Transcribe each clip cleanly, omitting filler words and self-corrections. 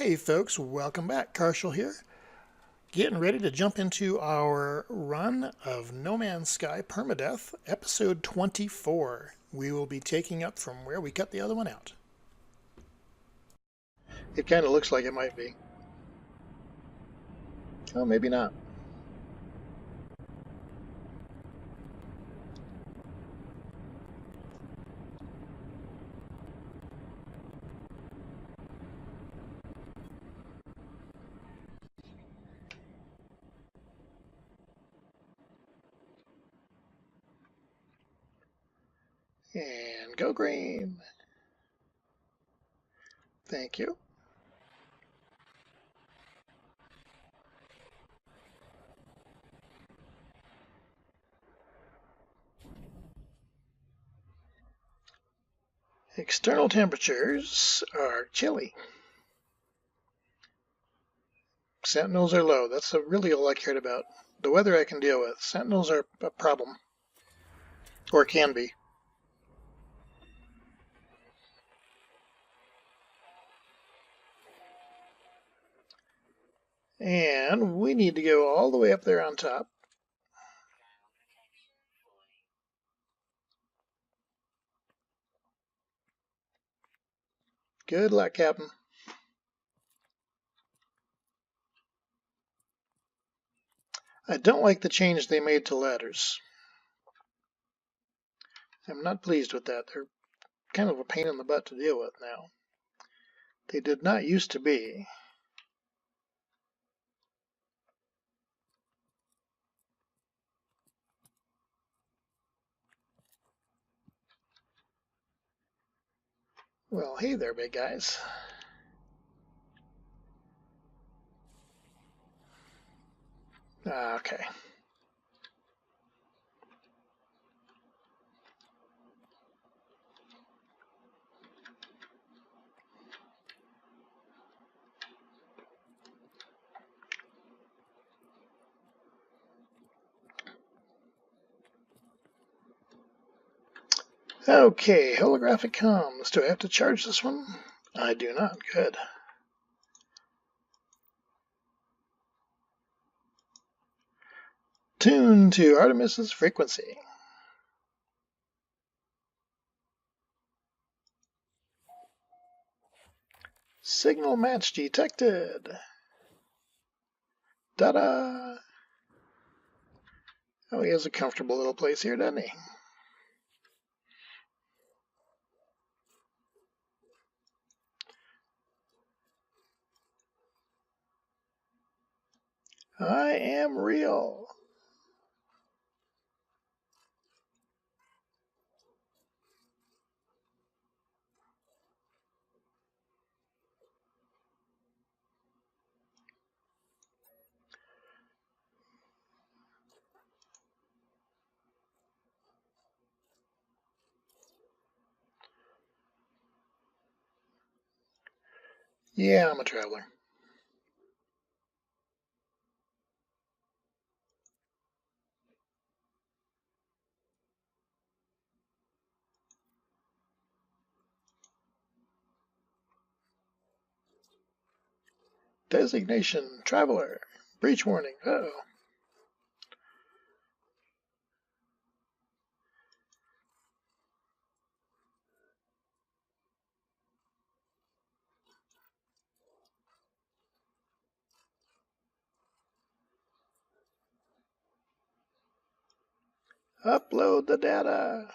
Hey folks, welcome back. Karshel here. Getting ready to jump into our run of No Man's Sky Permadeath, episode 24. We will be taking up from where we cut the other one out. It kind of looks like it might be. Oh, maybe not. And go green. Thank you. External temperatures are chilly. Sentinels are low. That's really all I cared about. The weather I can deal with. Sentinels are a problem. Or can be. And we need to go all the way up there on top. Good luck, Captain. I don't like the change they made to ladders. I'm not pleased with that. They're kind of a pain in the butt to deal with now. They did not used to be. Well, hey there, big guys. Okay. Okay, holographic comms. Do I have to charge this one? I do not. Good. Tune to Artemis's frequency. Signal match detected. Ta-da! Oh, he has a comfortable little place here, doesn't he? I am real. Yeah, I'm a traveler. Designation, traveler. Breach warning. Uh-oh. Upload the data.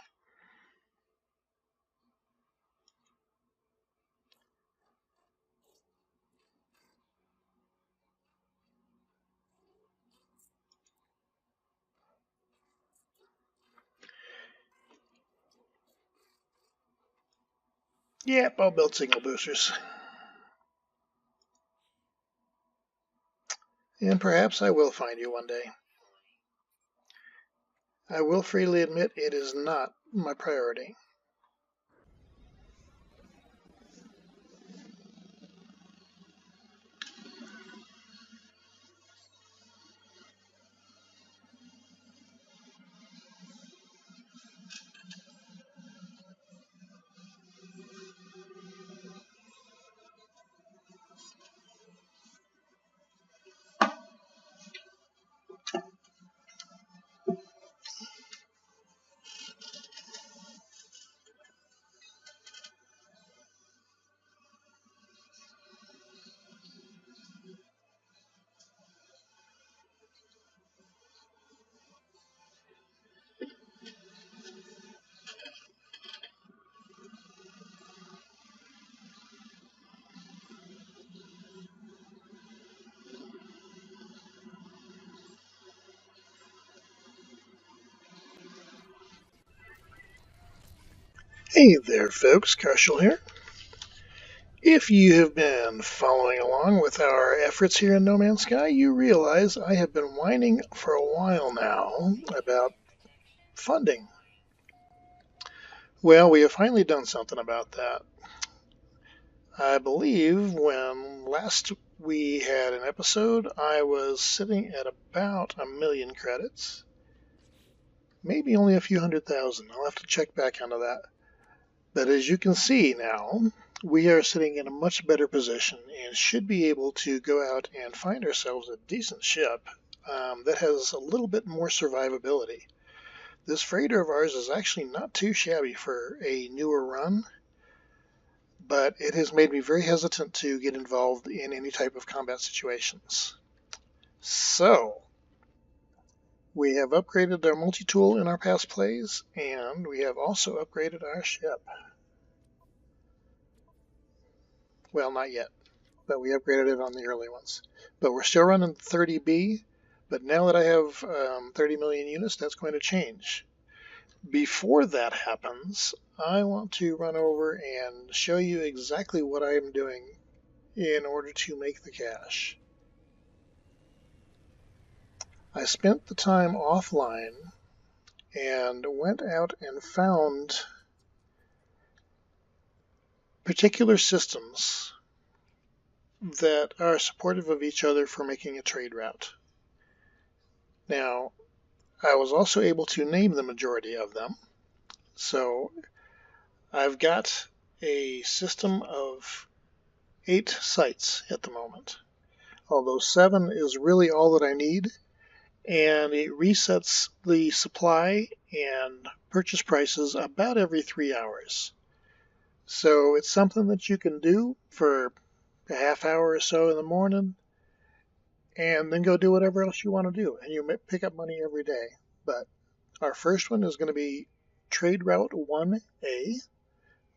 Yep, I'll build signal boosters. And perhaps I will find you one day. I will freely admit it is not my priority. Hey there, folks. Karshel here. If you have been following along with our efforts here in No Man's Sky, you realize I have been whining for a while now about funding. Well, we have finally done something about that. I believe when last we had an episode, I was sitting at about 1,000,000 credits. Maybe only a few 100,000. I'll have to check back onto that. But as you can see now, we are sitting in a much better position and should be able to go out and find ourselves a decent ship that has a little bit more survivability. This freighter of ours is actually not too shabby for a newer run, but it has made me very hesitant to get involved in any type of combat situations. So, we have upgraded our multi-tool in our past plays, and we have also upgraded our ship. Well, not yet, but we upgraded it on the early ones. But we're still running 30B, but now that I have 30 million units, that's going to change. Before that happens, I want to run over and show you exactly what I am doing in order to make the cash. I spent the time offline and went out and found particular systems that are supportive of each other for making a trade route. Now, I was also able to name the majority of them. So I've got a system of 8 sites at the moment, although 7 is really all that I need, and it resets the supply and purchase prices about every 3 hours. So it's something that you can do for a half hour or so in the morning, and then go do whatever else you want to do, and you pick up money every day. But our first one is going to be Trade Route 1A.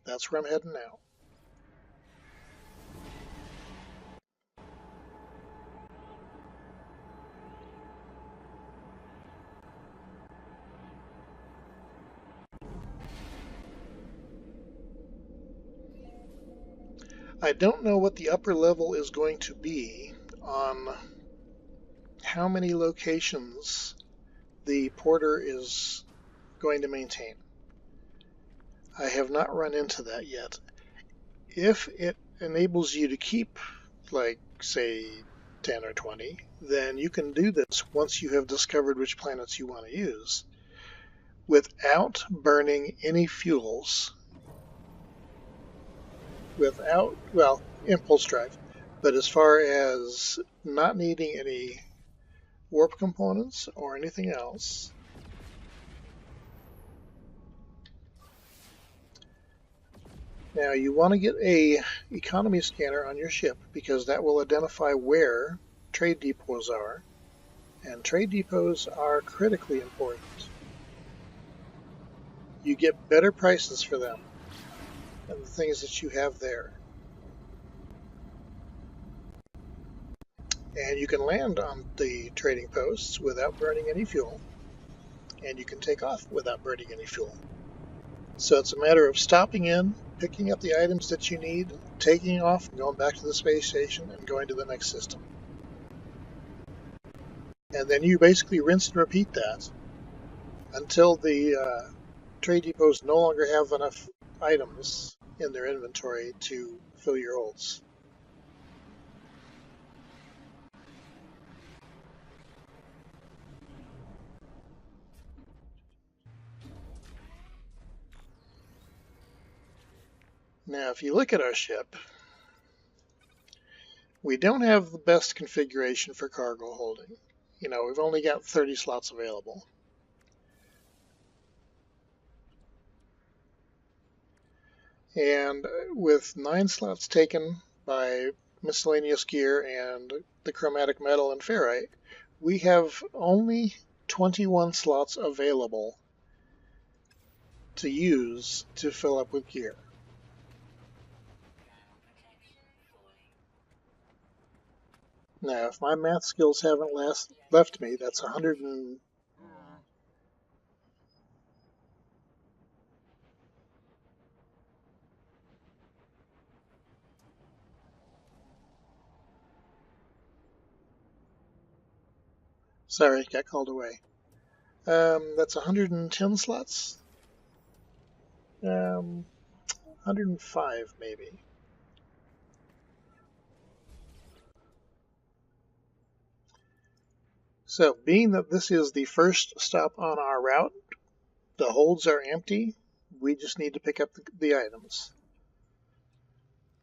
That's where I'm heading now. I don't know what the upper level is going to be on how many locations the porter is going to maintain. I have not run into that yet. If it enables you to keep, like, say, 10 or 20, then you can do this once you have discovered which planets you want to use without burning any fuels, without, well, impulse drive. But as far as not needing any warp components or anything else, now you want to get a economy scanner on your ship because that will identify where trade depots are, and trade depots are critically important. You get better prices for them than the things that you have there. And you can land on the trading posts without burning any fuel, and you can take off without burning any fuel. So it's a matter of stopping in, picking up the items that you need, taking off, going back to the space station, and going to the next system. And then you basically rinse and repeat that until the trade depots no longer have enough items in their inventory to fill your holds. Now, if you look at our ship, we don't have the best configuration for cargo holding. You know, we've only got 30 slots available. And with 9 slots taken by miscellaneous gear and the chromatic metal and ferrite, we have only 21 slots available to use to fill up with gear. Now, if my math skills haven't left me, that's 100 and... Sorry, got called away. That's 110 slots. 105 maybe. So, being that this is the first stop on our route, the holds are empty. We just need to pick up the items.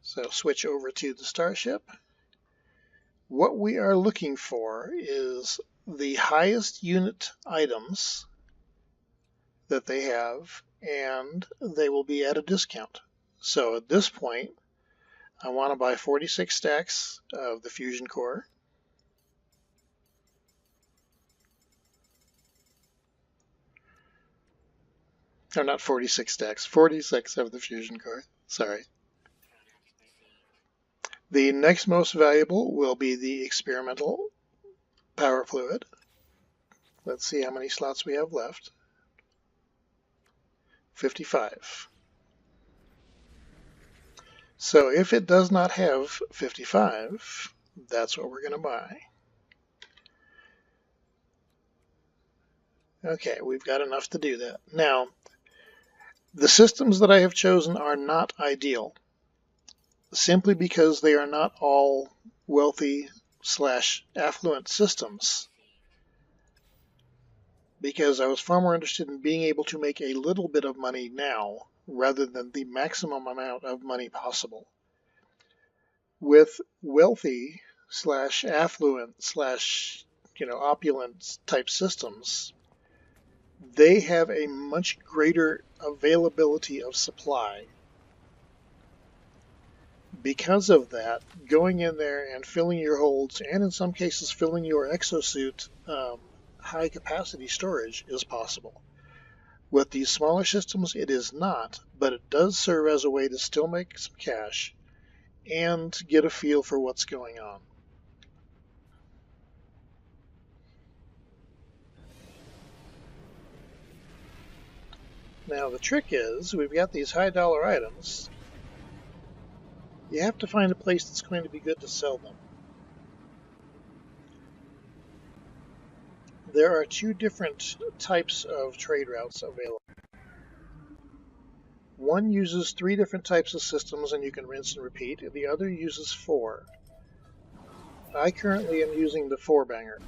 So, switch over to the starship. What we are looking for is the highest unit items that they have, and they will be at a discount. So at this point, I want to buy 46 stacks of the fusion core. Or not 46 stacks, 46 of the fusion core. Sorry. The next most valuable will be the experimental power fluid. Let's see how many slots we have left. 55. So if it does not have 55, that's what we're going to buy. Okay, we've got enough to do that. Now, the systems that I have chosen are not ideal, simply because they are not all wealthy / affluent systems. Because I was far more interested in being able to make a little bit of money now rather than the maximum amount of money possible. With wealthy / affluent / opulent type systems, they have a much greater availability of supply. Because of that, going in there and filling your holds, and in some cases filling your exosuit high capacity storage is possible. With these smaller systems, it is not, but it does serve as a way to still make some cash and get a feel for what's going on. Now the trick is, we've got these high dollar items. You have to find a place that's going to be good to sell them. There are two different types of trade routes available. One uses 3 different types of systems and you can rinse and repeat. The other uses 4. I currently am using the 4-banger.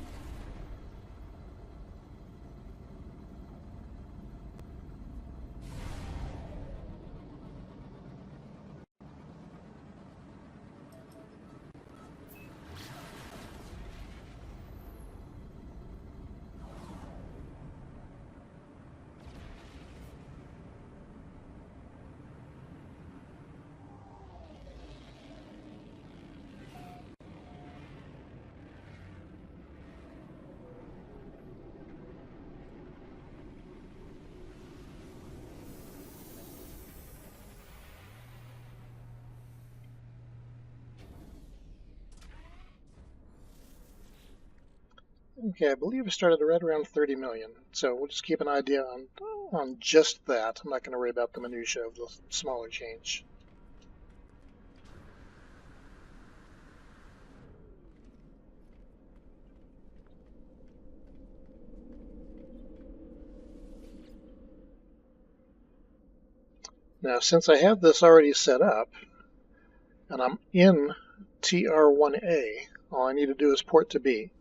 Okay, I believe I started right around 30 million, so we'll just keep an idea on just that. I'm not going to worry about the minutia of the smaller change. Now, since I have this already set up, and I'm in TR1A, all I need to do is port to B.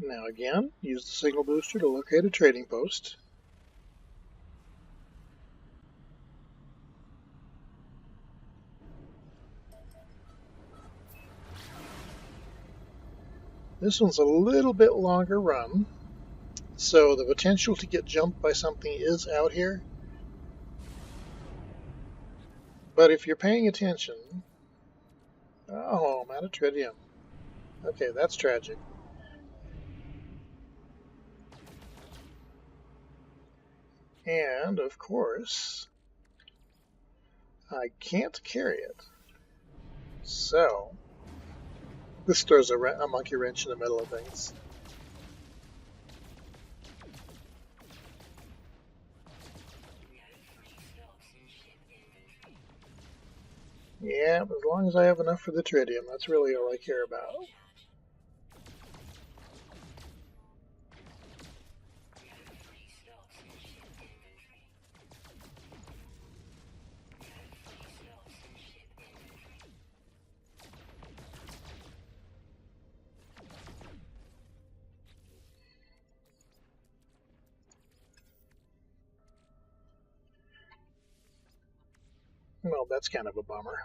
Now again, use the signal booster to locate a trading post. This one's a little bit longer run, so the potential to get jumped by something is out here. But if you're paying attention... Oh, I'm out of tritium. Okay, that's tragic. And, of course, I can't carry it. So, this throws a monkey wrench in the middle of things. Yeah, but as long as I have enough for the tritium, that's really all I care about. Well, that's kind of a bummer.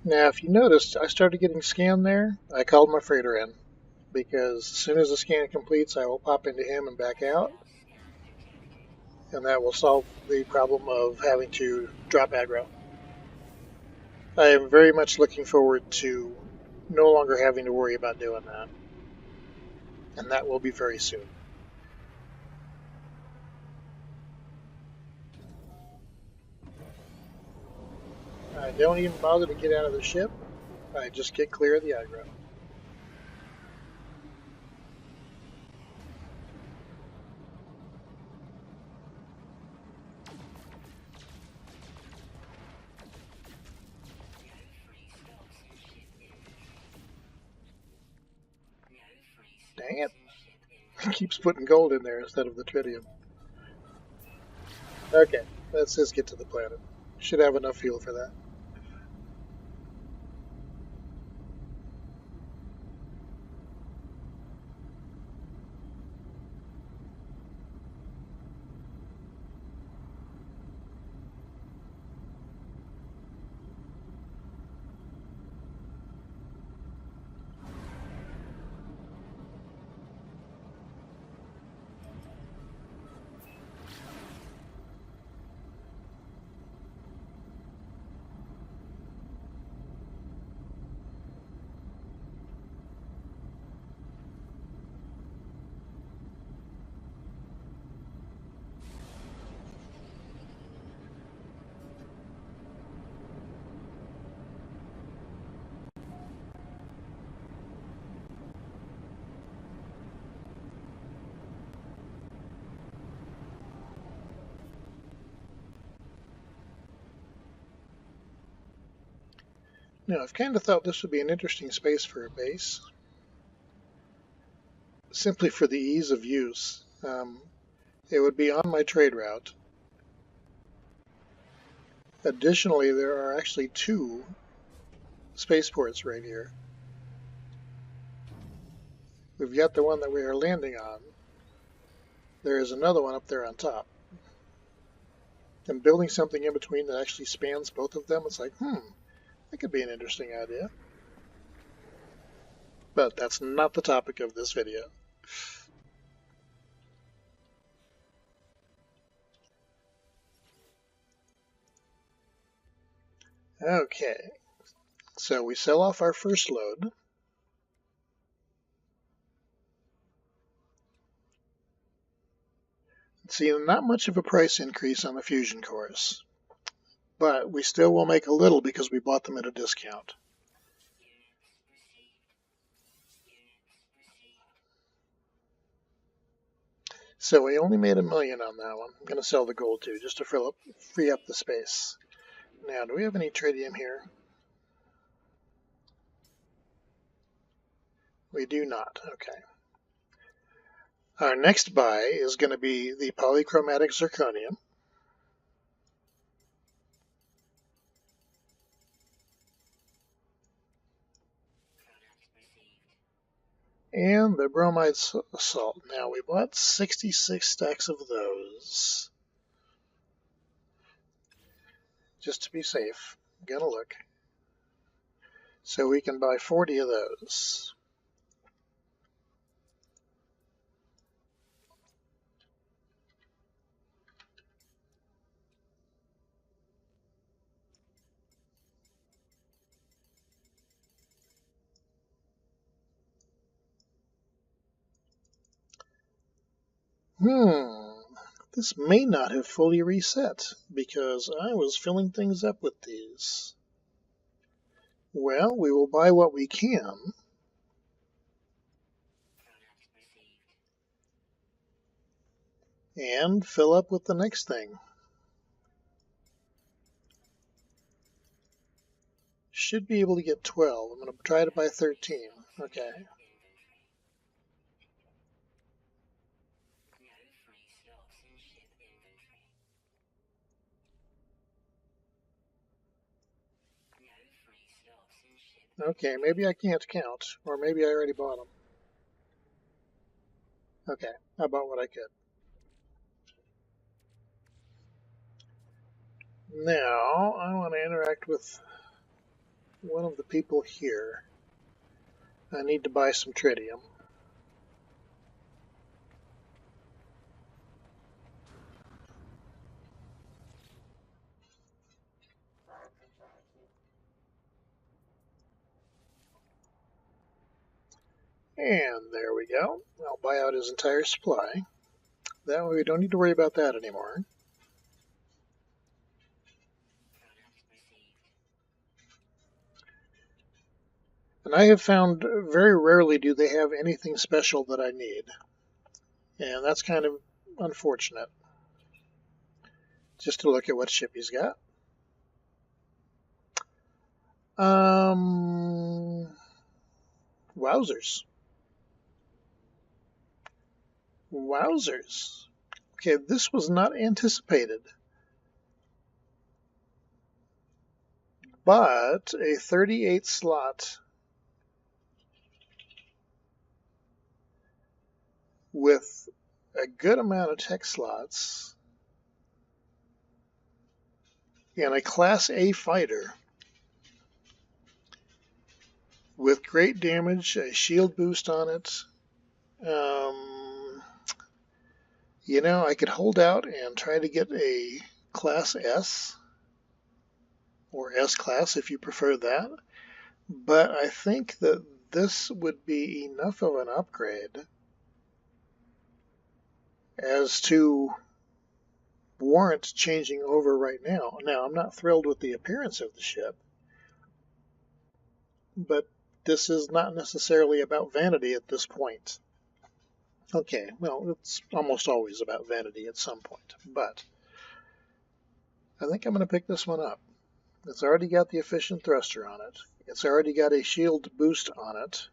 Now, if you noticed, I started getting scanned there. I called my freighter in, because as soon as the scan completes, I will pop into him and back out. And that will solve the problem of having to drop aggro. I am very much looking forward to no longer having to worry about doing that. And that will be very soon. I don't even bother to get out of the ship. I just get clear of the aggro. Dang it. It keeps putting gold in there instead of the tritium. Okay, let's just get to the planet. Should have enough fuel for that. Now, I've kind of thought this would be an interesting space for a base, simply for the ease of use. It would be on my trade route. Additionally, there are actually two spaceports right here. We've got the one that we are landing on. There is another one up there on top. And building something in between that actually spans both of them, it's like, that could be an interesting idea. But that's not the topic of this video. Okay, so we sell off our first load. See, not much of a price increase on the fusion cores, but we still will make a little because we bought them at a discount. So we only made $1 million on that one. I'm going to sell the gold too, just to free up the space. Now, do we have any tritium here? We do not. Okay. Our next buy is going to be the polychromatic zirconium. And the bromide salt. Now, we bought 66 stacks of those. Just to be safe. I'm going to look. So we can buy 40 of those. This may not have fully reset because I was filling things up with these. Well, we will buy what we can. And fill up with the next thing. Should be able to get 12. I'm going to try to buy 13. Okay. Okay, maybe I can't count, or maybe I already bought them. Okay, I bought what I could. Now, I want to interact with one of the people here. I need to buy some tritium. And there we go. I'll buy out his entire supply. That way we don't need to worry about that anymore. And I have found very rarely do they have anything special that I need. And that's kind of unfortunate. Just to look at what ship he's got. Wowzers. Wowzers. Okay, this was not anticipated. But a 38 slot with a good amount of tech slots and a Class A fighter with great damage, a shield boost on it. You know, I could hold out and try to get a Class S or S Class if you prefer that. But I think that this would be enough of an upgrade as to warrant changing over right now. Now, I'm not thrilled with the appearance of the ship, but this is not necessarily about vanity at this point. Okay, well, it's almost always about vanity at some point, but I think I'm going to pick this one up. It's already got the efficient thruster on it. It's already got a shield boost on it.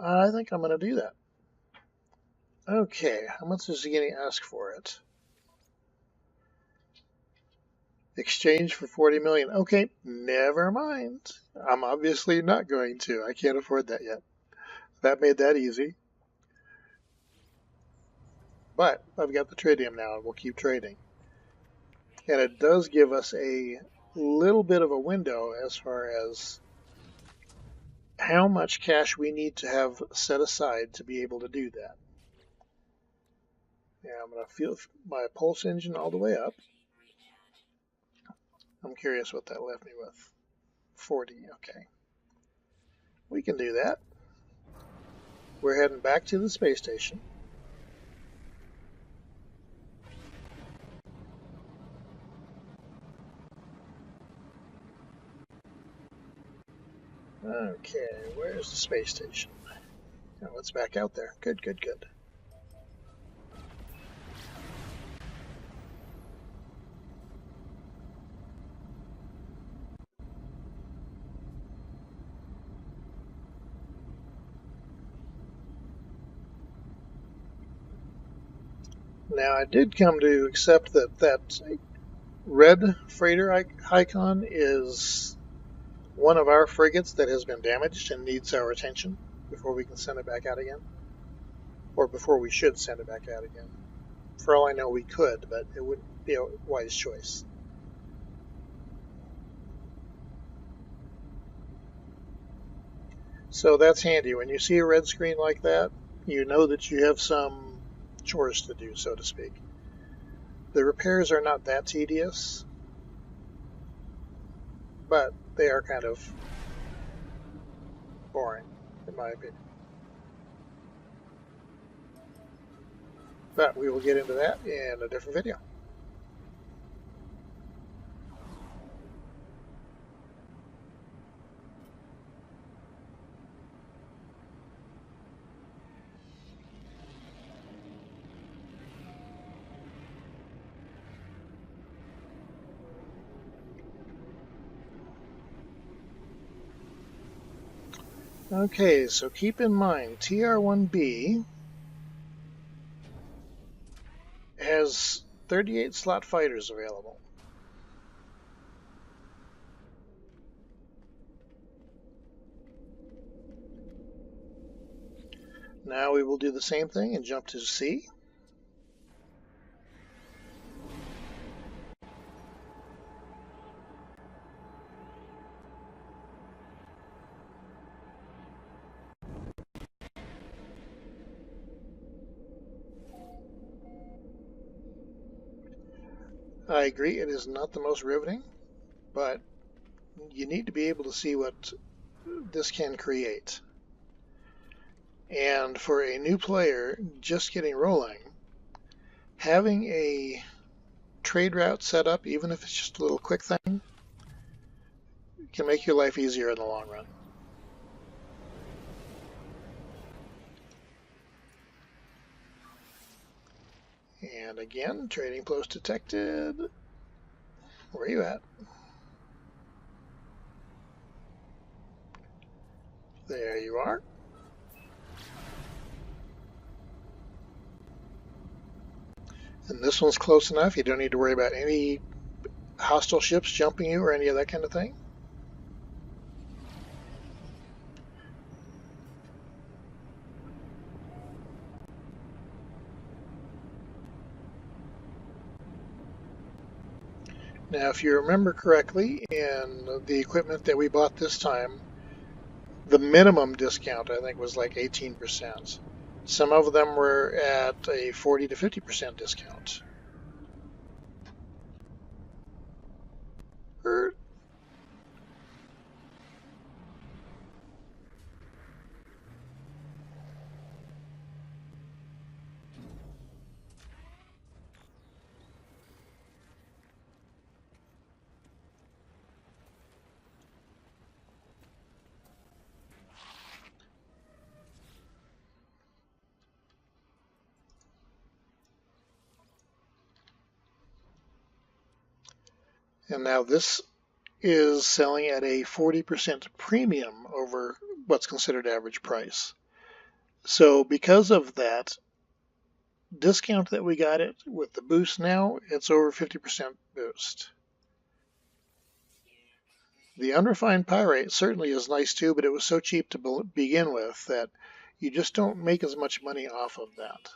I think I'm going to do that. Okay, how much is he going to ask for it? Exchange for 40 million. Okay, never mind. I'm obviously not going to. I can't afford that yet. That made that easy. But I've got the tritium now, and we'll keep trading. And it does give us a little bit of a window as far as how much cash we need to have set aside to be able to do that. Yeah, I'm going to feel my pulse engine all the way up. I'm curious what that left me with. 40, okay. We can do that. We're heading back to the space station. Okay, where's the space station? Oh, it's back out there. Good, good, good. Now, I did come to accept that red freighter icon is one of our frigates that has been damaged and needs our attention before we can send it back out again. Or before we should send it back out again. For all I know, we could, but it wouldn't be a wise choice. So that's handy. When you see a red screen like that, you know that you have some chores to do, so to speak. The repairs are not that tedious, but they are kind of boring, in my opinion. But we will get into that in a different video. Okay, so keep in mind, TR-1B has 38 slot fighters available. Now we will do the same thing and jump to C. I agree, it is not the most riveting, but you need to be able to see what this can create. And for a new player just getting rolling, having a trade route set up, even if it's just a little quick thing, can make your life easier in the long run. And again, trading post detected. Where are you at? There you are. And this one's close enough. You don't need to worry about any hostile ships jumping you or any of that kind of thing. Now, if you remember correctly, in the equipment that we bought this time, the minimum discount, I think, was like 18%. Some of them were at a 40 to 50% discount. And now this is selling at a 40% premium over what's considered average price. So because of that discount that we got it with the boost now, it's over 50% boost. The unrefined pyrite certainly is nice too, but it was so cheap to begin with that you just don't make as much money off of that.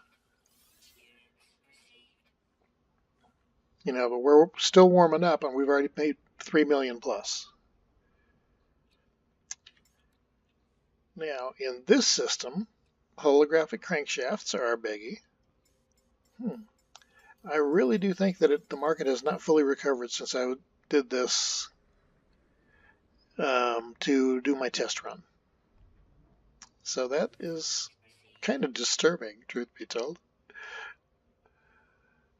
You know, but we're still warming up and we've already made 3 million plus. Now, in this system, holographic crankshafts are our biggie. I really do think that the market has not fully recovered since I did this to do my test run. So that is kind of disturbing, truth be told.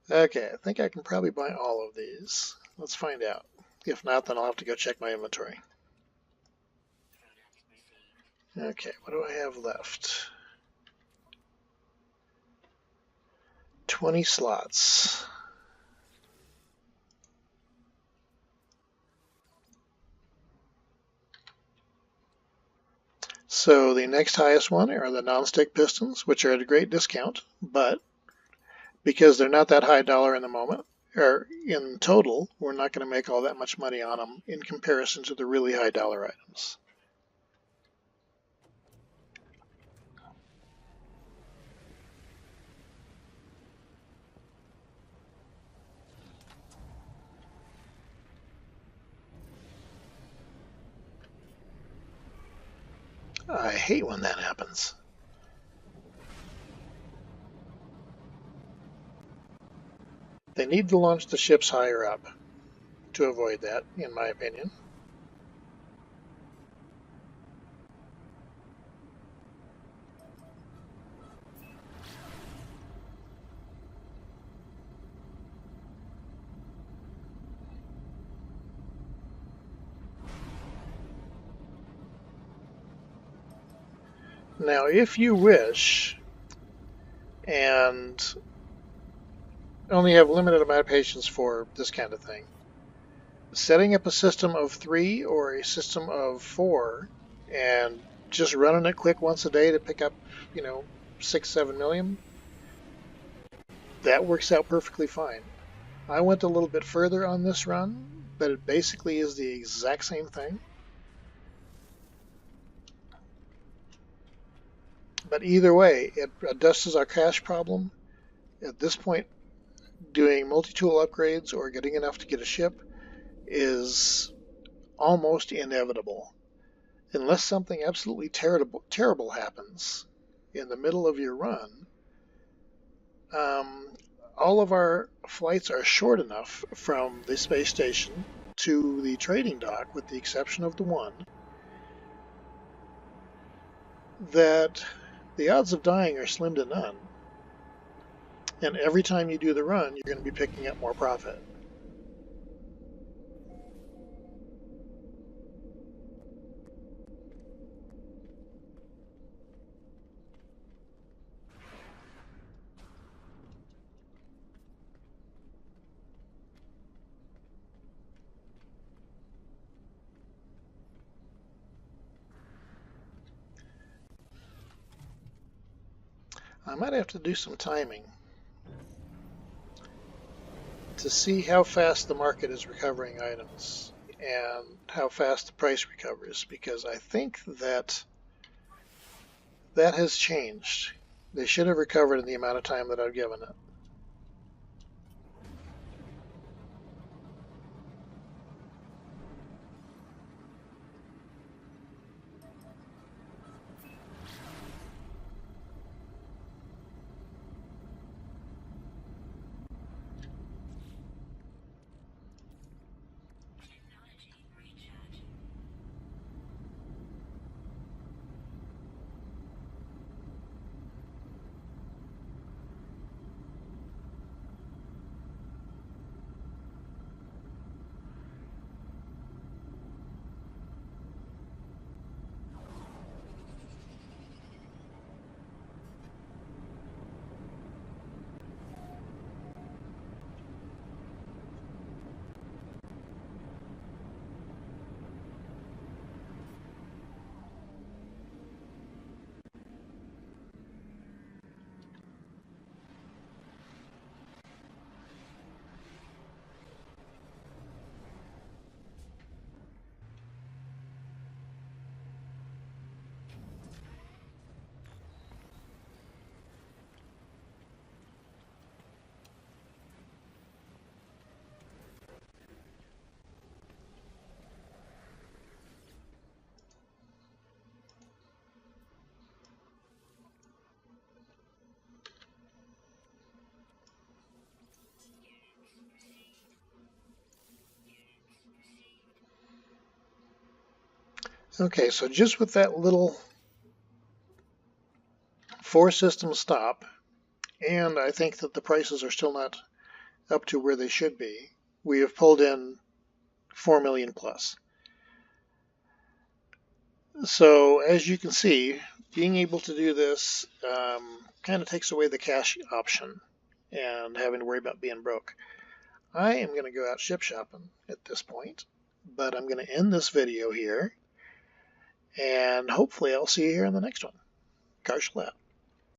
Okay, I think I can probably buy all of these. Let's find out. If not, then I'll have to go check my inventory. Okay, what do I have left? 20 slots. So the next highest one are the non-stick pistons, which are at a great discount, but because they're not that high dollar in the moment, or in total, we're not going to make all that much money on them in comparison to the really high dollar items. I hate when that happens. They need to launch the ships higher up to avoid that, in my opinion. Now, if you wish, and only have limited amount of patience for this kind of thing, setting up a system of 3 or a system of 4 and just running it quick once a day to pick up, 6-7 million, that works out perfectly fine. I went a little bit further on this run, but it basically is the exact same thing. But either way, it addresses our cash problem. At this point, doing multi-tool upgrades or getting enough to get a ship is almost inevitable. Unless something absolutely terrible happens in the middle of your run, all of our flights are short enough from the space station to the trading dock, with the exception of the one, that the odds of dying are slim to none. And every time you do the run, you're going to be picking up more profit. I might have to do some timing to see how fast the market is recovering items and how fast the price recovers, because I think that has changed. They should have recovered in the amount of time that I've given it. Okay, so just with that little 4-system stop, and I think that the prices are still not up to where they should be, we have pulled in 4 million plus. So as you can see, being able to do this kind of takes away the cash option. and having to worry about being broke. I am going to go out ship shopping at this point, but I'm going to end this video here, and hopefully I'll see you here in the next one. Karshel out.